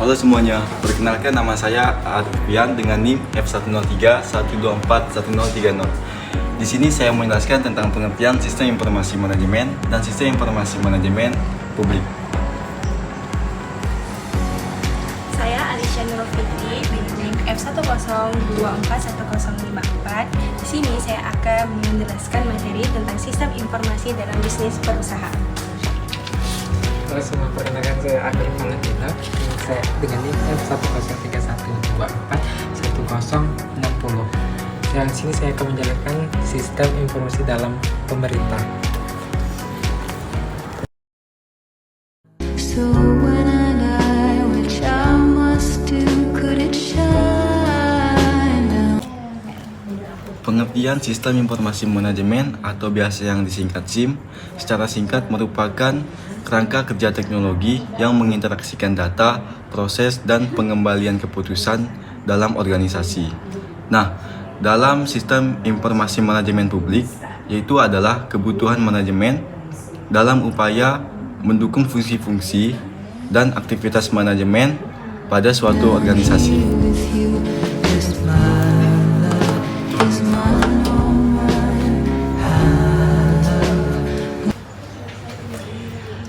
Halo semuanya, perkenalkan nama saya Arfian dengan NIM F103-124-1030. Di sini saya menjelaskan tentang pengertian sistem informasi manajemen dan sistem informasi manajemen publik. Saya Alisha Nurul Fitri dengan NIM F1024154. Di sini saya akan menjelaskan materi tentang sistem informasi dalam bisnis perusahaan. Halo semua, perkenalkan saya Akhir Valentina. Saya dengan NIM F103141060. Dan di sini saya akan menjelaskan sistem informasi dalam pemerintah. So when I die, which I must do, could it shine now? Pengertian sistem informasi manajemen atau biasa yang disingkat SIM secara singkat merupakan kerangka kerja teknologi yang menginteraksikan data, proses, dan pengembalian keputusan dalam organisasi. Nah, dalam sistem informasi manajemen publik, yaitu adalah kebutuhan manajemen dalam upaya mendukung fungsi-fungsi dan aktivitas manajemen pada suatu organisasi. With you, just my love is mine, all mine.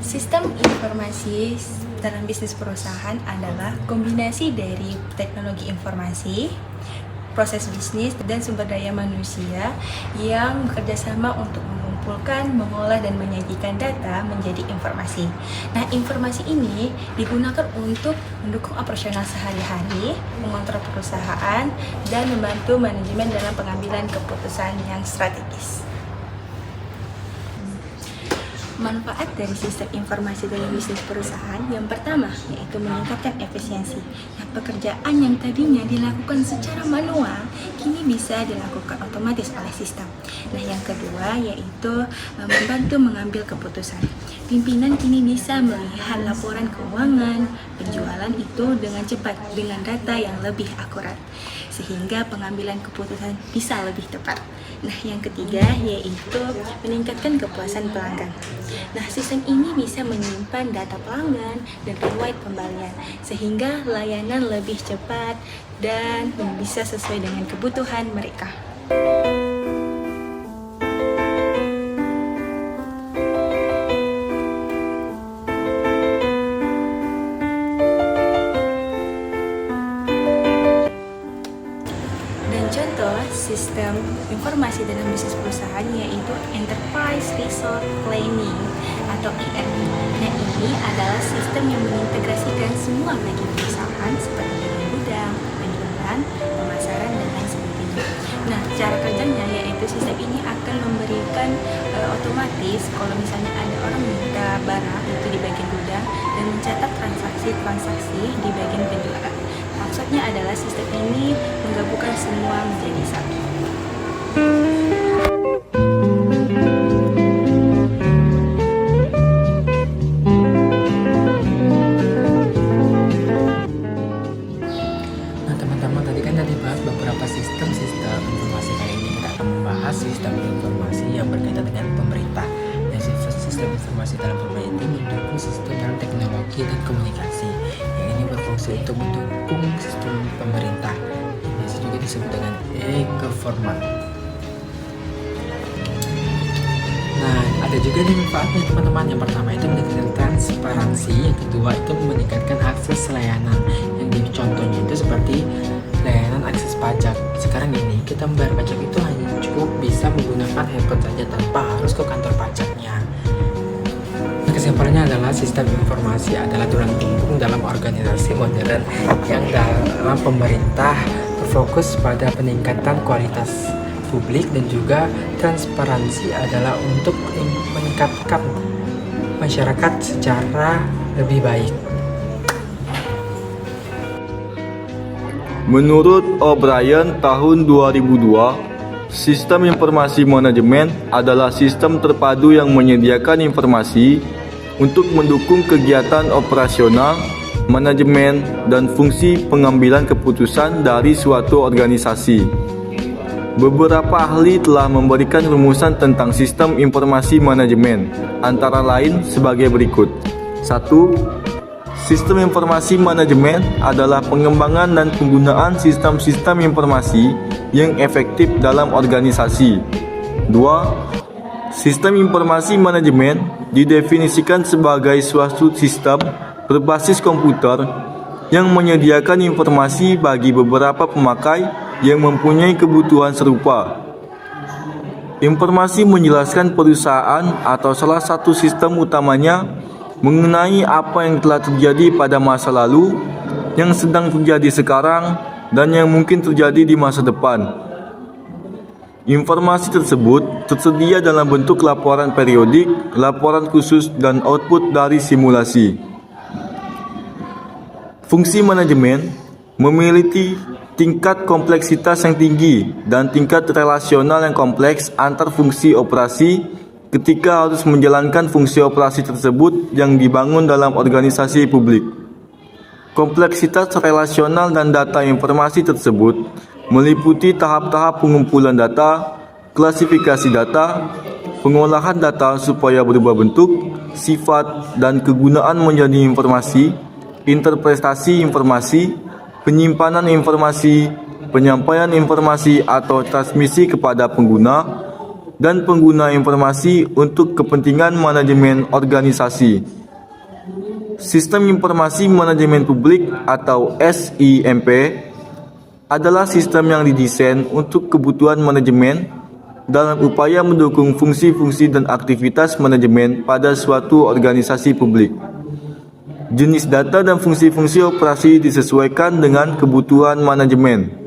Sistem informasi dalam bisnis perusahaan adalah kombinasi dari teknologi informasi, proses bisnis, dan sumber daya manusia yang bekerjasama untuk mengumpulkan, mengolah, dan menyajikan data menjadi informasi. Nah, informasi ini digunakan untuk mendukung operasional sehari-hari, mengontrol perusahaan, dan membantu manajemen dalam pengambilan keputusan yang strategis. Manfaat dari sistem informasi dalam bisnis perusahaan yang pertama yaitu meningkatkan efisiensi. Nah, pekerjaan yang tadinya dilakukan secara manual kini bisa dilakukan otomatis oleh sistem. Nah, yang kedua yaitu membantu mengambil keputusan. Pimpinan kini bisa melihat laporan keuangan, penjualan itu dengan cepat dengan data yang lebih akurat, sehingga pengambilan keputusan bisa lebih tepat. Nah, yang ketiga yaitu meningkatkan kepuasan pelanggan. Nah, sistem ini bisa menyimpan data pelanggan dan riwayat pembelian, sehingga layanan lebih cepat dan bisa sesuai dengan kebutuhan mereka. Contoh sistem informasi dalam bisnis perusahaan yaitu Enterprise Resource Planning atau ERP. Nah, ini adalah sistem yang mengintegrasikan semua bagian perusahaan seperti bagian gudang, penjualan, pemasaran, dan lain sebagainya. Nah, cara kerjanya yaitu sistem ini akan memberikan otomatis kalau misalnya ada orang minta barang itu di bagian gudang dan mencatat transaksi di bagian penjualan. Maksudnya adalah sistem ini menggabungkan semua menjadi satu. Nah teman-teman, tadi kan tadi bahas beberapa sistem informasi. Kali ini kita akan membahas sistem informasi yang berkaitan dengan pemerintah. Dan sistem informasi dalam pemerintah ini mendukung sistem dalam teknologi dan komunikasi. Yang ini berfungsi untuk mendukung sistem pemerintah. Biasa juga disebut dengan e-government. Nah, ada juga nih manfaatnya teman-teman. Yang pertama itu meningkatkan transparansi, yang kedua itu meningkatkan akses layanan. Yang contohnya itu seperti layanan akses pajak. Sekarang ini kita membayar pajak itu hanya cukup bisa menggunakan handphone saja tanpa harus ke kantor pajaknya. Kesimpulannya adalah sistem informasi adalah tulang punggung dalam organisasi modern yang dalam pemerintah berfokus pada peningkatan kualitas publik dan juga transparansi adalah untuk meningkatkan masyarakat secara lebih baik. Menurut O'Brien tahun 2002, sistem informasi manajemen adalah sistem terpadu yang menyediakan informasi untuk mendukung kegiatan operasional, manajemen, dan fungsi pengambilan keputusan dari suatu organisasi. Beberapa ahli telah memberikan rumusan tentang sistem informasi manajemen, antara lain sebagai berikut. 1. Sistem informasi manajemen adalah pengembangan dan penggunaan sistem-sistem informasi yang efektif dalam organisasi. 2. Sistem informasi manajemen didefinisikan sebagai suatu sistem berbasis komputer yang menyediakan informasi bagi beberapa pemakai yang mempunyai kebutuhan serupa. Informasi menjelaskan perusahaan atau salah satu sistem utamanya mengenai apa yang telah terjadi pada masa lalu, yang sedang terjadi sekarang, dan yang mungkin terjadi di masa depan. Informasi tersebut tersedia dalam bentuk laporan periodik, laporan khusus, dan output dari simulasi. Fungsi manajemen memiliki tingkat kompleksitas yang tinggi dan tingkat relasional yang kompleks antar fungsi operasi ketika harus menjalankan fungsi operasi tersebut yang dibangun dalam organisasi publik. Kompleksitas relasional dan data informasi tersebut meliputi tahap-tahap pengumpulan data, klasifikasi data, pengolahan data supaya berubah bentuk, sifat, dan kegunaan menjadi informasi, interpretasi informasi, penyimpanan informasi, penyampaian informasi atau transmisi kepada pengguna, dan pengguna informasi untuk kepentingan manajemen organisasi. Sistem Informasi Manajemen Publik atau SIMP adalah sistem yang didesain untuk kebutuhan manajemen dalam upaya mendukung fungsi-fungsi dan aktivitas manajemen pada suatu organisasi publik. Jenis data dan fungsi-fungsi operasi disesuaikan dengan kebutuhan manajemen.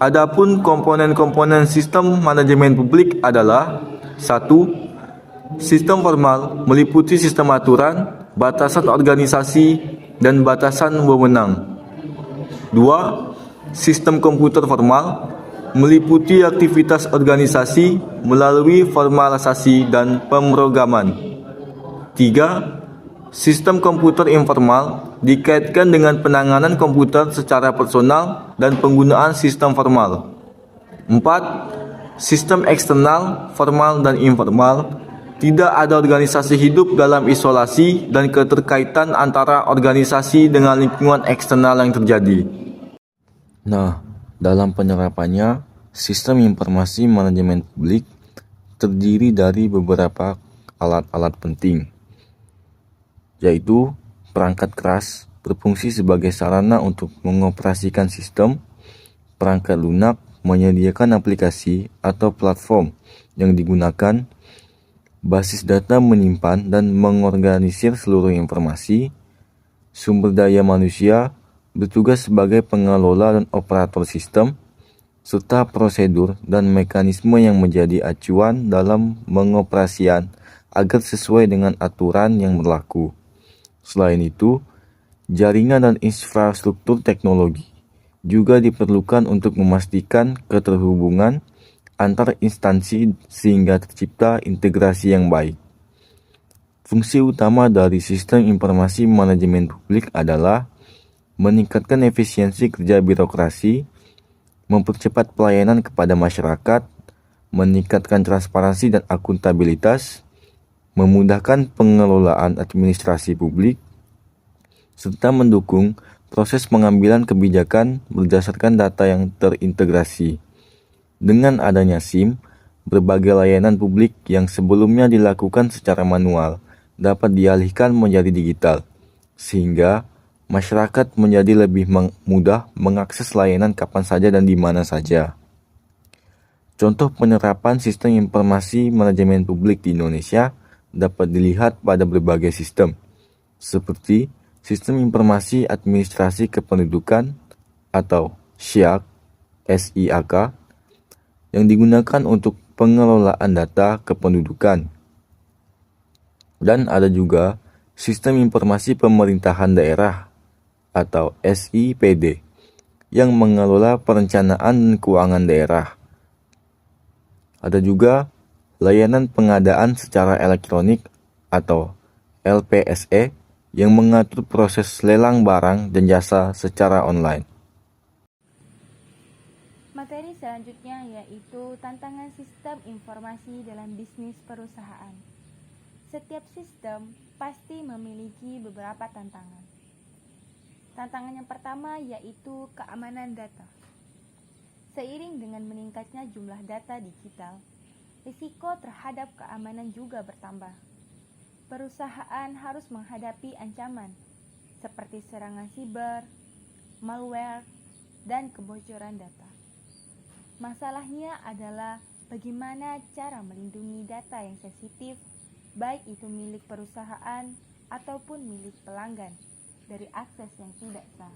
Adapun komponen-komponen sistem manajemen publik adalah 1. Sistem formal meliputi sistem aturan, batasan organisasi, dan batasan wewenang. 2. Sistem komputer formal meliputi aktivitas organisasi melalui formalisasi dan pemrograman. 3. Sistem komputer informal dikaitkan dengan penanganan komputer secara personal dan penggunaan sistem formal. 4. Sistem eksternal, formal dan informal. Tidak ada organisasi hidup dalam isolasi dan keterkaitan antara organisasi dengan lingkungan eksternal yang terjadi. Nah, dalam penerapannya, sistem informasi manajemen publik terdiri dari beberapa alat-alat penting, yaitu perangkat keras berfungsi sebagai sarana untuk mengoperasikan sistem, perangkat lunak menyediakan aplikasi atau platform yang digunakan, basis data menyimpan dan mengorganisir seluruh informasi, sumber daya manusia bertugas sebagai pengelola dan operator sistem, serta prosedur dan mekanisme yang menjadi acuan dalam pengoperasian agar sesuai dengan aturan yang berlaku. Selain itu, jaringan dan infrastruktur teknologi juga diperlukan untuk memastikan keterhubungan antar instansi sehingga tercipta integrasi yang baik. Fungsi utama dari sistem informasi manajemen publik adalah meningkatkan efisiensi kerja birokrasi, mempercepat pelayanan kepada masyarakat, meningkatkan transparansi dan akuntabilitas, memudahkan pengelolaan administrasi publik, serta mendukung proses pengambilan kebijakan berdasarkan data yang terintegrasi. Dengan adanya SIM, berbagai layanan publik yang sebelumnya dilakukan secara manual dapat dialihkan menjadi digital, sehingga masyarakat menjadi lebih mudah mengakses layanan kapan saja dan di mana saja. Contoh penerapan sistem informasi manajemen publik di Indonesia dapat dilihat pada berbagai sistem, seperti Sistem Informasi Administrasi Kependudukan atau SIAK, yang digunakan untuk pengelolaan data kependudukan. Dan ada juga Sistem Informasi Pemerintahan Daerah atau SIPD, yang mengelola perencanaan dan keuangan daerah. Ada juga layanan pengadaan secara elektronik atau LPSE yang mengatur proses lelang barang dan jasa secara online. Materi selanjutnya yaitu tantangan sistem informasi dalam bisnis perusahaan. Setiap sistem pasti memiliki beberapa tantangan. Tantangan yang pertama yaitu keamanan data. Seiring dengan meningkatnya jumlah data digital, risiko terhadap keamanan juga bertambah. Perusahaan harus menghadapi ancaman seperti serangan siber, malware, dan kebocoran data. Masalahnya adalah bagaimana cara melindungi data yang sensitif, baik itu milik perusahaan ataupun milik pelanggan, dari akses yang tidak sah.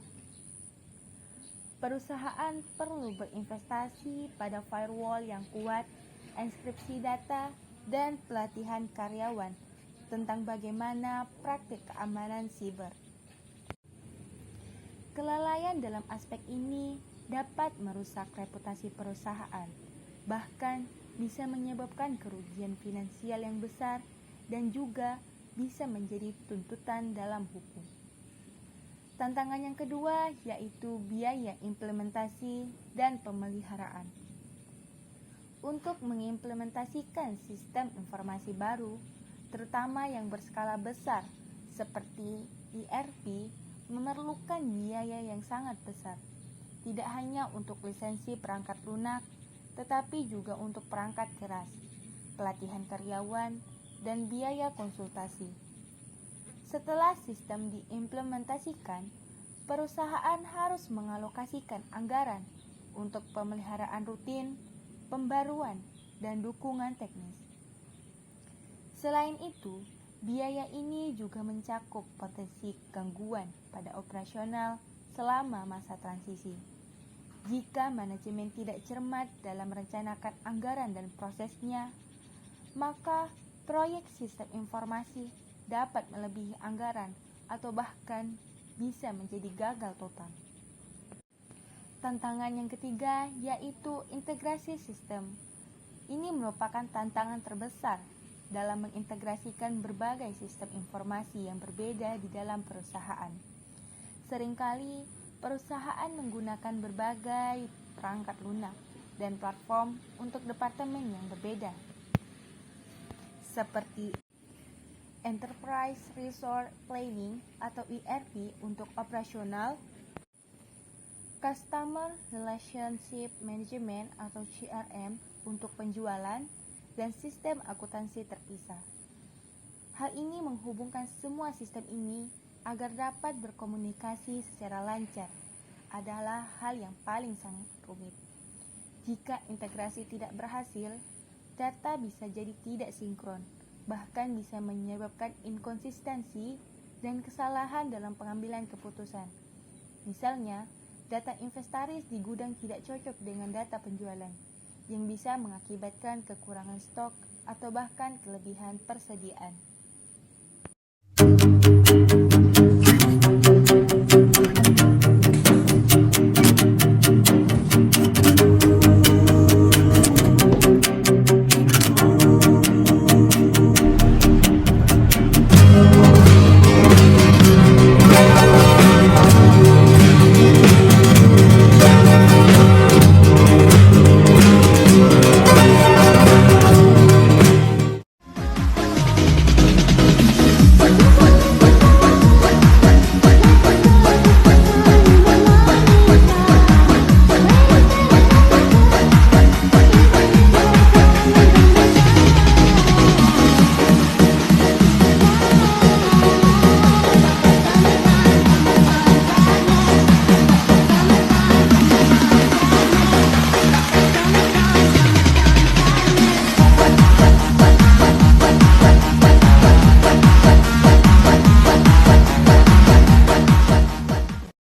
Perusahaan perlu berinvestasi pada firewall yang kuat, enkripsi data, dan pelatihan karyawan tentang bagaimana praktik keamanan siber. Kelalaian dalam aspek ini dapat merusak reputasi perusahaan, bahkan bisa menyebabkan kerugian finansial yang besar dan juga bisa menjadi tuntutan dalam hukum. Tantangan yang kedua yaitu biaya implementasi dan pemeliharaan. Untuk mengimplementasikan sistem informasi baru, terutama yang berskala besar seperti ERP, memerlukan biaya yang sangat besar. Tidak hanya untuk lisensi perangkat lunak, tetapi juga untuk perangkat keras, pelatihan karyawan, dan biaya konsultasi. Setelah sistem diimplementasikan, perusahaan harus mengalokasikan anggaran untuk pemeliharaan rutin, pembaruan, dan dukungan teknis. Selain itu, biaya ini juga mencakup potensi gangguan pada operasional selama masa transisi. Jika manajemen tidak cermat dalam merencanakan anggaran dan prosesnya, maka proyek sistem informasi dapat melebihi anggaran atau bahkan bisa menjadi gagal total. Tantangan yang ketiga yaitu integrasi sistem. Ini merupakan tantangan terbesar dalam mengintegrasikan berbagai sistem informasi yang berbeda di dalam perusahaan. Seringkali perusahaan menggunakan berbagai perangkat lunak dan platform untuk departemen yang berbeda, seperti Enterprise Resource Planning atau ERP untuk operasional, Customer Relationship Management atau CRM untuk penjualan, dan sistem akuntansi terpisah. Hal ini menghubungkan semua sistem ini agar dapat berkomunikasi secara lancar adalah hal yang paling sangat rumit. Jika integrasi tidak berhasil, data bisa jadi tidak sinkron, bahkan bisa menyebabkan inkonsistensi dan kesalahan dalam pengambilan keputusan. Misalnya, data inventaris di gudang tidak cocok dengan data penjualan, yang bisa mengakibatkan kekurangan stok atau bahkan kelebihan persediaan.